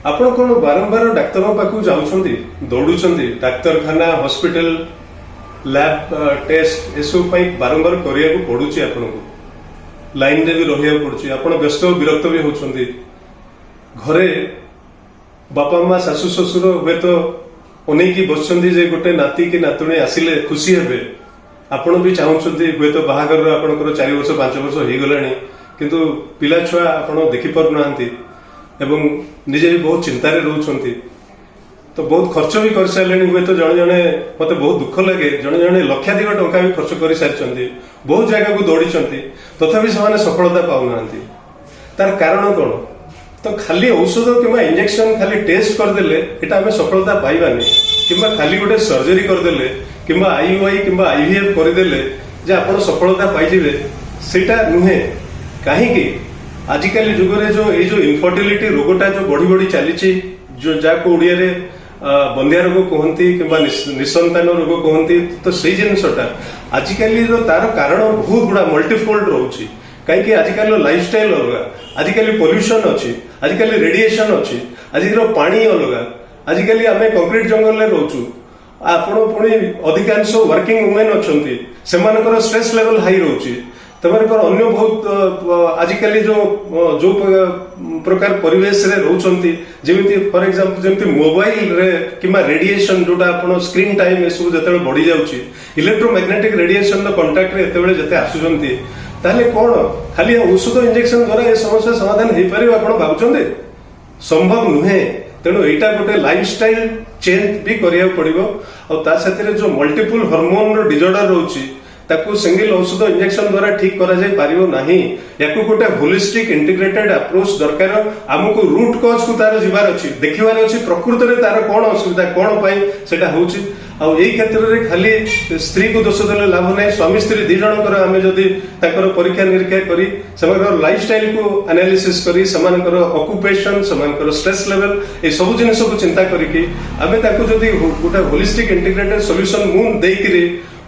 ଆପଣ କଣ ବାରମ୍ବାର ଡାକ୍ତର ପାଖକୁ ଯାଉଛନ୍ତି ଦୌଡୁଛନ୍ତି ଡାକ୍ତରଖାନା ହସ୍पिଟାଲ ଲ୍ୟାବ୍ ଟେଷ୍ଟ ଏସବୁ ପାଇଁ ବାରମ୍ବାର କରିବାକୁ ପଡୁଛି ଆପଣଙ୍କୁ ଲାଇନରେ ବି ରହିବାକୁ ପଡୁଛି ଆପଣ ବ୍ୟସ୍ତ ବିରକ୍ତ ବି ହେଉଛନ୍ତି ଘରେ ବାପା ମା ଶାଶୁ ଶ୍ୱଶୁର ହୁଏତ ଅନେଇକି ବସିଛନ୍ତି ଯେ ଗୋଟେ ନାତି କି ନାତୁଣୀ ଆସିଲେ ଖୁସି ହେବେ ଆପଣ ବି ଚାହୁଁଛନ୍ତି ହୁଏତ ବାହାଘରର ଆପଣଙ୍କର 4 ବର୍ଷ 5 ବର୍ଷ ହେଇଗଲାଣି କିନ୍ତୁ ପିଲା ଛୁଆ ଆପଣ ଦେଖିପାରୁନାହାନ୍ତି ଏବଂ ନିଜେ ବି ବହୁତ ଚିନ୍ତାରେ ରହୁଛନ୍ତି ତ ବହୁତ ଖର୍ଚ୍ଚ ବି କରିସାରିଲେଣି ହୁଏତ ଜଣେ ଜଣେ ମତେ ବହୁତ ଦୁଃଖ ଲାଗେ ଜଣେ ଜଣେ ଲକ୍ଷାଧିକ ଟଙ୍କା ବି ଖର୍ଚ୍ଚ କରିସାରିଛନ୍ତି ବହୁତ ଜାଗାକୁ ଦୌଡ଼ିଛନ୍ତି ତଥାପି ସେମାନେ ସଫଳତା ପାଉନାହାନ୍ତି ତାର କାରଣ କଣ ତ ଖାଲି ଔଷଧ କିମ୍ବା ଇଞ୍ଜେକ୍ସନ ଖାଲି ଟେଷ୍ଟ କରିଦେଲେ ଏଟା ଆମେ ସଫଳତା ପାଇବାନି କିମ୍ବା ଖାଲି ଗୋଟେ ସର୍ଜରୀ କରିଦେଲେ କିମ୍ବା IUI କିମ୍ବା IVF କରିଦେଲେ ଯେ ଆପଣ ସଫଳତା ପାଇଯିବେ ସେଇଟା ନୁହେଁ କାହିଁକି ଆଜିକାଲି ଯୁଗରେ ଯୋଉ ଇନଫର୍ଟିଲିଟି ରୋଗଟା ଯୋଉ ବଢି ବଢି ଚାଲିଛି ଯାହାକୁ ଓଡ଼ିଆରେ ବନ୍ଧ୍ୟା ରୋଗ କୁହନ୍ତି କିମ୍ବା ନିଃସନ୍ତାନ ରୋଗ କୁହନ୍ତି ତ ସେଇ ଜିନିଷଟା ଆଜିକାଲିର ତାର କାରଣ ବହୁତ ଗୁଡା ମଲ୍ଟିଫୋଲ୍ଡ ରହୁଛି କାହିଁକି ଆଜିକାଲିର ଲାଇଫଷ୍ଟାଇଲ ଅଲଗା ଆଜିକାଲି ପଲ୍ୟୁସନ ଅଛି ଆଜିକାଲି ରେଡିଏସନ ଅଛି ଆଜିର ପାଣି ଅଲଗା ଆଜିକାଲି ଆମେ କଂକ୍ରିଟ ଜଙ୍ଗଲରେ ରହୁଛୁ ଆପଣ ପୁଣି ଅଧିକାଂଶ ୱାର୍କିଂ ଓମେନ୍ ଅଛନ୍ତି ସେମାନଙ୍କର ଷ୍ଟ୍ରେସ୍ ଲେଭେଲ ହାଇ ରହୁଛି ସେମାନଙ୍କର ଅନ୍ୟ ବହୁତ ଆଜିକାଲି ଯୋଉ ପ୍ରକାର ପରିବେଶରେ ରହୁଛନ୍ତି ଯେମିତି ଫର ଏକ୍ସାମ୍ପଲ ଯେମିତି ମୋବାଇଲରେ କିମ୍ବା ରେଡିଏସନ ଯୋଉଟା ଆପଣ ସ୍କ୍ରିନ୍ ଟାଇମ୍ ଏସବୁ ଯେତେବେଳେ ବଢି ଯାଉଛି ଇଲେକ୍ଟ୍ରୋମାଗ୍ନେଟିକ ରେଡିଏସନର କଣ୍ଟାକ୍ଟରେ ଯେତେବେଳେ ଯେତେ ଆସୁଛନ୍ତି ତାହେଲେ କଣ ଖାଲି ଔଷଧ ଇଞ୍ଜେକ୍ସନ ଦ୍ୱାରା ଏ ସମସ୍ୟା ସମାଧାନ ହେଇପାରିବ ଆପଣ ଭାବୁଛନ୍ତି ସମ୍ଭବ ନୁହେଁ ତେଣୁ ଏଇଟା ଗୋଟେ ଲାଇଫଷ୍ଟାଇଲ ଚେଞ୍ଜ ବି କରିବାକୁ ପଡିବ ଆଉ ତା ସାଥିରେ ଯୋଉ ମଲ୍ଟିପୁଲ ହରମୋନର ଡିଜର୍ଡର ରହୁଛି ତାକୁ ସିଙ୍ଗଲ ଔଷଧ ଇଞ୍ଜେକ୍ସନ ଦ୍ୱାରା ଠିକ କରାଯାଇ ପାରିବ ନାହିଁ ୟାକୁ ଗୋଟେ ହୋଲିଷ୍ଟିକ ଇଣ୍ଟିଗ୍ରେଟେଡ ଆପ୍ରୋଚ ଦରକାର ଆମକୁ ରୁଟ କଜ କୁ ତାର ଯିବାର ଅଛି ଦେଖିବାର ଅଛି ପ୍ରକୃତରେ ତାର କଣ ଅସୁବିଧା କଣ ପାଇଁ ସେଟା ହଉଛି ଆଉ ଏଇ କ୍ଷେତ୍ରରେ ଖାଲି ସ୍ତ୍ରୀକୁ ଦୋଷ ଦେଲେ ଲାଭ ନାହିଁ ସ୍ୱାମୀ ସ୍ତ୍ରୀ ଦି ଜଣଙ୍କର ଆମେ ଯଦି ତାଙ୍କର ପରୀକ୍ଷା ନିରୀକ୍ଷା କରି ସେମାନଙ୍କର ଲାଇଫଷ୍ଟାଇଲକୁ ଆନାଲିସିସ୍ କରି ସେମାନଙ୍କର ଅକୁପେସନ ସେମାନଙ୍କର ଷ୍ଟ୍ରେସ୍ ଲେଭେଲ ଏ ସବୁ ଜିନିଷକୁ ଚିନ୍ତା କରିକି ଆମେ ତାକୁ ଯଦି ଗୋଟେ ହୋଲିଷ୍ଟିକ ଇଣ୍ଟିଗ୍ରେଟେଡ ସଲ୍ୟୁସନ ମୁଁ ଦେଇକିରି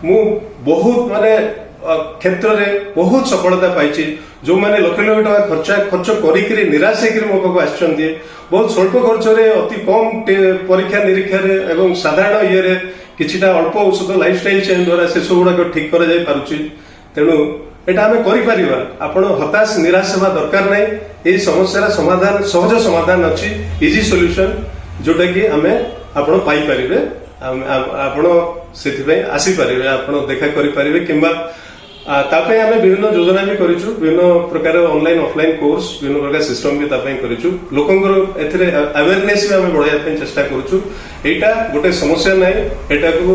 ମୁଁ ବହୁତ ମାନେ କ୍ଷେତ୍ରରେ ବହୁତ ସଫଳତା ପାଇଛି ଯୋଉମାନେ ଲକ୍ଷ ଲକ୍ଷ ଟଙ୍କା ଖର୍ଚ୍ଚ କରିକିରି ନିରାଶ ହେଇକିରି ମୋ ପାଖକୁ ଆସିଛନ୍ତି ବହୁତ ସ୍ୱଳ୍ପ ଖର୍ଚ୍ଚରେ ଅତି କମ୍ ପରୀକ୍ଷା ନିରୀକ୍ଷାରେ ଏବଂ ସାଧାରଣ ଇଏରେ କିଛିଟା ଅଳ୍ପ ଔଷଧ ଲାଇଫଷ୍ଟାଇଲ ଚେଞ୍ଜ ଦ୍ୱାରା ସେସବୁ ଗୁଡାକ ଠିକ କରାଯାଇ ପାରୁଛି ତେଣୁ ଏଟା ଆମେ କରିପାରିବା ଆପଣ ହତାଶ ନିରାଶ ହେବା ଦରକାର ନାହିଁ ଏଇ ସମସ୍ୟାର ସମାଧାନ ସହଜ ସମାଧାନ ଅଛି ଇଜି ସଲ୍ୟୁସନ ଯୋଉଟା କି ଆମେ ଆପଣ ପାଇପାରିବେ ଆପଣ ସେଥିପାଇଁ ଆସିପାରିବେ ଆପଣ ଦେଖା କରିପାରିବେ କିମ୍ବା ତାପାଇଁ ଆମେ ବିଭିନ୍ନ ଯୋଜନା ବି କରିଛୁ ବିଭିନ୍ନ ପ୍ରକାର ଅନଲାଇନ ଅଫଲାଇନ କୋର୍ସ ବିଭିନ୍ନ ପ୍ରକାର ସିଷ୍ଟମ ବି ତା ପାଇଁ କରିଛୁ ଲୋକଙ୍କର ଏଥିରେ ଆୱାରନେସ୍ ବି ଆମେ ବଢାଇବା ପାଇଁ ଚେଷ୍ଟା କରୁଛୁ ଏଇଟା ଗୋଟେ ସମସ୍ୟା ନାହିଁ ଏଟାକୁ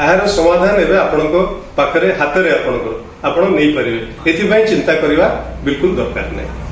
ଏହାର ସମାଧାନ ଏବେ ଆପଣଙ୍କ ପାଖରେ ହାତରେ ଆପଣଙ୍କର ଆପଣ ନେଇପାରିବେ ଏଥିପାଇଁ ଚିନ୍ତା କରିବା ବିଲକୁଲ ଦରକାର ନାହିଁ